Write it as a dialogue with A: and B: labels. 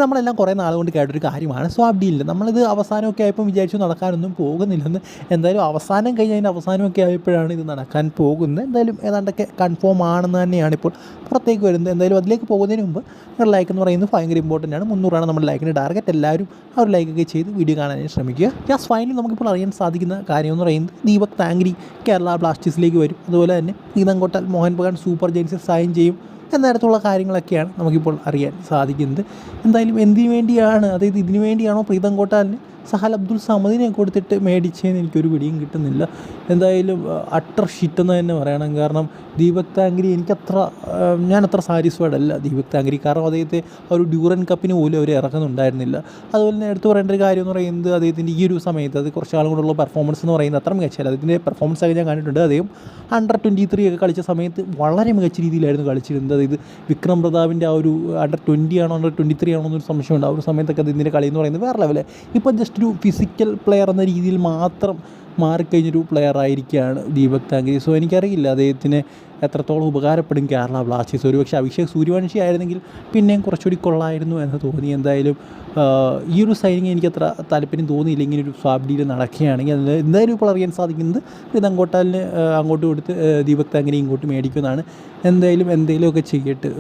A: നമ്മളെല്ലാം കുറേ നാൾ കൊണ്ട് കേട്ടൊരു കാര്യമാണ് സ്വാപ്പ് ഡീലിൽ. നമ്മളിത് അവസാനമൊക്കെ ആയപ്പോൾ വിചാരിച്ചു നടക്കാനൊന്നും പോകുന്നില്ലെന്ന്. എന്തായാലും അവസാനം കഴിഞ്ഞ് അതിൻ്റെ അവസാനമൊക്കെ ആയപ്പോഴാണ് ഇത് നടക്കാൻ പോകുന്നത്. എന്തായാലും ഏതാണ്ടൊക്കെ കൺഫേം ആണെന്ന് തന്നെയാണ് ഇപ്പോൾ പുറത്തേക്ക് വരുന്നത്. എന്തായാലും അതിലേക്ക് പോകുന്നതിന് മുമ്പ് നിങ്ങളുടെ ലൈക്ക് എന്ന് പറയുന്നത് ഭയങ്കര ഇമ്പോർട്ടൻ്റ് ആണ്. 300 നമ്മുടെ ലൈക്കിൻ്റെ ടാർഗറ്റ്. എല്ലാവരും ആ ഒരു ലൈക്കൊക്കെ ചെയ്ത് വീഡിയോ കാണാനായി ശ്രമിക്കുക. ഫൈനലി നമുക്കിപ്പോൾ അറിയാൻ സാധിക്കുന്ന കാര്യം എന്ന് പറയുന്നത് ദീപക് താങ്ക്രി കേരള ബ്ലാസ്റ്റേഴ്സിലേക്ക് വരും. അതുപോലെ തന്നെ പ്രീതം കോട്ടാൽ മോഹൻ ബഗാൻ സൂപ്പർ ജയൻസിൽ സൈൻ ചെയ്യും എന്നതരത്തിലുള്ള കാര്യങ്ങളൊക്കെയാണ് നമുക്കിപ്പോൾ അറിയാൻ സാധിക്കുന്നത്. എന്തായാലും എന്തിനു വേണ്ടിയാണ്, അതായത് ഇതിനു വേണ്ടിയാണോ പ്രീതം കോട്ടാലിന് സഹൽ അബ്ദുൾ സമദിനെ കൊടുത്തിട്ട് മേടിച്ചതെന്ന് എനിക്കൊരു പിടിയും കിട്ടുന്നില്ല. എന്തായാലും അട്ടർ ഷിറ്റ് എന്ന് തന്നെ പറയണം. കാരണം ദീപക് താങ്ക്രി ഞാനത്ര സാറ്റിസ്ഫൈഡ് അല്ല ദീപക് താങ്ക്രി. കാരണം അദ്ദേഹത്തെ ഒരു ഡ്യൂറൻ കപ്പിന് പോലും അവർ ഇറക്കുന്നുണ്ടായിരുന്നില്ല. അതുപോലെ തന്നെ എടുത്തു പറയേണ്ട ഒരു കാര്യം എന്ന് പറയുന്നത് അദ്ദേഹത്തിൻ്റെ ഈ ഒരു സമയത്ത് അത് കുറച്ച് നാളും കൊണ്ടുള്ള പെർഫോമൻസ് എന്ന് പറയുന്നത് അത്ര മികച്ചല്ല. അദ്ദേഹത്തിൻ്റെ പെർഫോമൻസ് ഒക്കെ ഞാൻ കണ്ടിട്ടുണ്ട്. അദ്ദേഹം അണ്ടർ-23 ഒക്കെ കളിച്ച സമയത്ത് വളരെ മികച്ച രീതിയിലായിരുന്നു കളിച്ചിരുന്നത്. അതായത് വിക്രം പ്രതാപിൻ്റെ ആ ഒരു അണ്ടർ-20 ആണോ അണ്ടർ-23 ആണോ എന്നൊരു സംശയമുണ്ട്. ആ ഒരു സമയത്തൊക്കെ അദ്ദേഹത്തിൻ്റെ കളി എന്ന് പറയുന്നത് വേറെ ലെവല്. ഇപ്പോൾ ജസ്റ്റ് ഒരു ഫിസിക്കൽ പ്ലെയർ എന്ന രീതിയിൽ മാത്രം മാറിക്കഴിഞ്ഞൊരു പ്ലെയർ ആയിരിക്കുകയാണ് ദീപക് താങ്ക്രി. സോ എനിക്കറിയില്ല അദ്ദേഹത്തിന് എത്രത്തോളം ഉപകാരപ്പെടും കേരള ബ്ലാസ്റ്റേഴ്സ്. ഒരുപക്ഷെ അഭിഷേക് സൂര്യവംശി ആയിരുന്നെങ്കിൽ പിന്നെയും കുറച്ചുകൂടി കൊള്ളായിരുന്നു എന്ന് തോന്നി. എന്തായാലും ഈ ഒരു സൈനിങ് എനിക്കത്ര താല്പര്യം തോന്നിയില്ല. ഇങ്ങനൊരു സ്വാപ്പ് ഡീൽ നടക്കുകയാണെങ്കിൽ എന്തായാലും ഇപ്പോൾ അറിയാൻ സാധിക്കുന്നത് പ്രീതം കോട്ടാലിന് അങ്ങോട്ട് കൊടുത്ത് ദീപക് താങ്ക്രി ഇങ്ങോട്ട് മേടിക്കുമെന്നാണ്. എന്തായാലും എന്തെങ്കിലുമൊക്കെ ചെയ്യട്ട്.